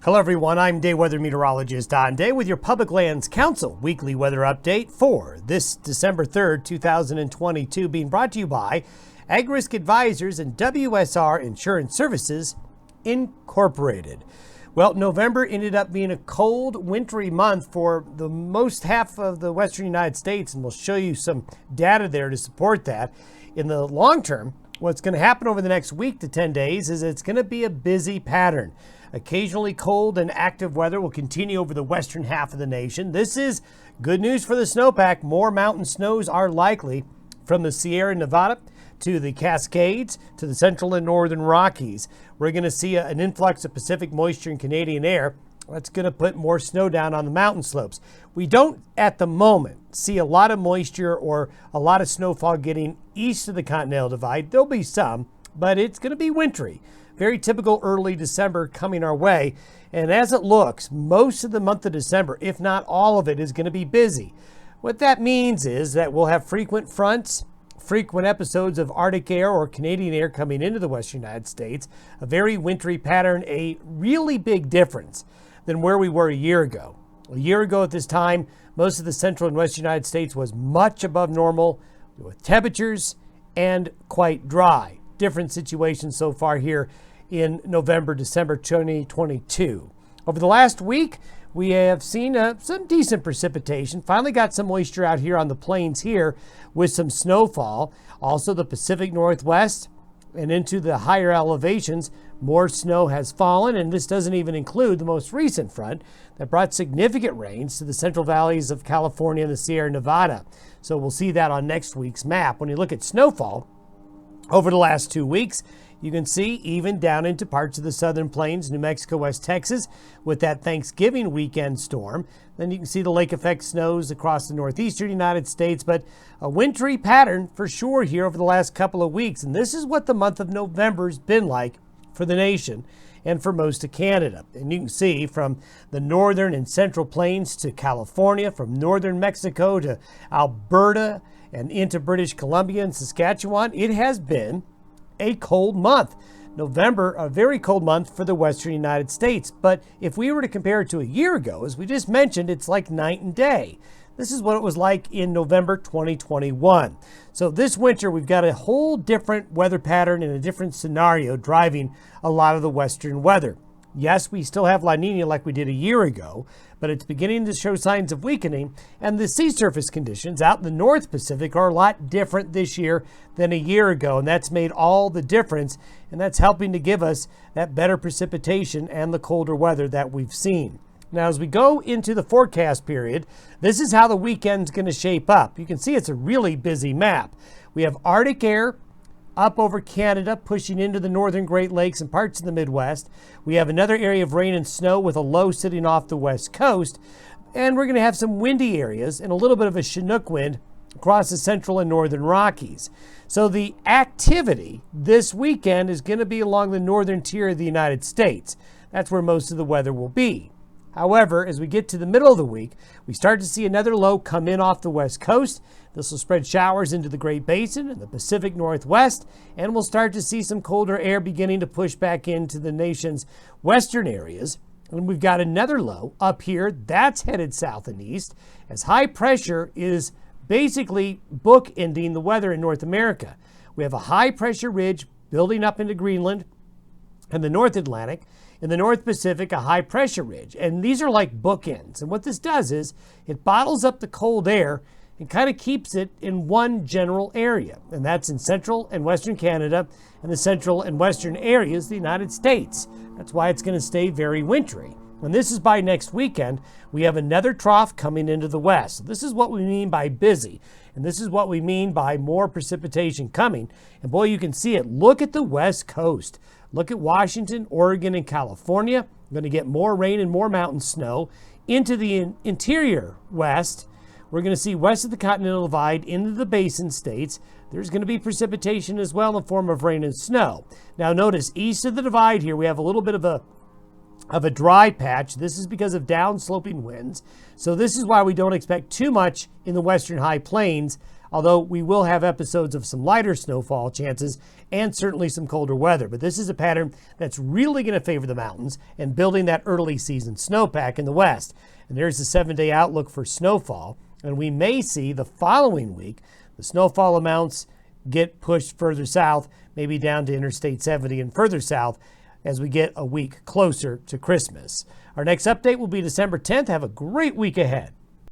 Hello everyone, I'm day weather meteorologist Don Day with your Public Lands Council weekly weather update for this December 3rd, 2022, being brought to you by AgRisk Advisors and WSR Insurance Services Incorporated. Well, November ended up being a cold, wintry month for the most half of the western United States, and we'll show you some data there to support that. In the long term, what's going to happen over the next week to 10 days is it's going to be a busy pattern. Occasionally cold and active weather will continue over the western half of the nation. This is good news for the snowpack. More mountain snows are likely from the Sierra Nevada to the Cascades to the central and northern Rockies. We're going to see an influx of Pacific moisture in Canadian air. That's going to put more snow down on the mountain slopes. We don't, at the moment, see a lot of moisture or a lot of snowfall getting east of the Continental Divide. There'll be some, but it's going to be wintry. Very typical early December coming our way. And as it looks, most of the month of December, if not all of it, is going to be busy. What that means is that we'll have frequent fronts, frequent episodes of Arctic air or Canadian air coming into the western United States, a very wintry pattern, a really big difference than where we were a year ago. A year ago at this time, most of the central and western United States was much above normal with temperatures and quite dry. Different situation so far here in November, December 2022. Over the last week, we have seen some decent precipitation. Finally got some moisture out here on the plains here with some snowfall. Also the Pacific Northwest and into the higher elevations, more snow has fallen, and this doesn't even include the most recent front that brought significant rains to the central valleys of California and the Sierra Nevada. So we'll see that on next week's map. When you look at snowfall over the last 2 weeks, you can see even down into parts of the southern plains, New Mexico, West Texas, with that Thanksgiving weekend storm. Then you can see the lake effect snows across the northeastern United States, but a wintry pattern for sure here over the last couple of weeks. And this is what the month of November has been like for the nation and for most of Canada. And you can see from the northern and central plains to California, from northern Mexico to Alberta and into British Columbia and Saskatchewan, it has been a cold month. November, a very cold month for the western United States. But if we were to compare it to a year ago, as we just mentioned, it's like night and day. This is what it was like in November 2021. So this winter, we've got a whole different weather pattern and a different scenario driving a lot of the western weather. Yes, we still have La Nina like we did a year ago, but it's beginning to show signs of weakening, and the sea surface conditions out in the North Pacific are a lot different this year than a year ago, and that's made all the difference, and that's helping to give us that better precipitation and the colder weather that we've seen. Now, as we go into the forecast period, this is how the weekend's going to shape up. You can see it's a really busy map. We have Arctic air up over Canada, pushing into the northern Great Lakes and parts of the Midwest. We have another area of rain and snow with a low sitting off the west coast. And we're going to have some windy areas and a little bit of a Chinook wind across the central and northern Rockies. So the activity this weekend is going to be along the northern tier of the United States. That's where most of the weather will be. However, as we get to the middle of the week, we start to see another low come in off the west coast. This will spread showers into the Great Basin and the Pacific Northwest, and we'll start to see some colder air beginning to push back into the nation's western areas. And we've got another low up here that's headed south and east as high pressure is basically bookending the weather in North America. We have a high pressure ridge building up into Greenland and the North Atlantic. In the North Pacific, a high pressure ridge. And these are like bookends. And what this does is it bottles up the cold air and kind of keeps it in one general area. And that's in central and western Canada and the central and western areas of the United States. That's why it's going to stay very wintry. And this is by next weekend, we have another trough coming into the west. So this is what we mean by busy. And this is what we mean by more precipitation coming. And boy, you can see it. Look at the west coast. Look at Washington, Oregon, and California. We're going to get more rain and more mountain snow. Into the interior west, we're going to see west of the Continental Divide into the basin states. There's going to be precipitation as well in the form of rain and snow. Now notice, east of the divide here, we have a little bit of a dry patch. This is because of downsloping winds. So this is why we don't expect too much in the western high plains although we will have episodes of some lighter snowfall chances and certainly some colder weather. But this is a pattern that's really going to favor the mountains and building that early season snowpack in the west. And there's the 7-day outlook for snowfall. And we may see the following week the snowfall amounts get pushed further south, maybe down to Interstate 70 and further south as we get a week closer to Christmas. Our next update will be December 10th. Have a great week ahead.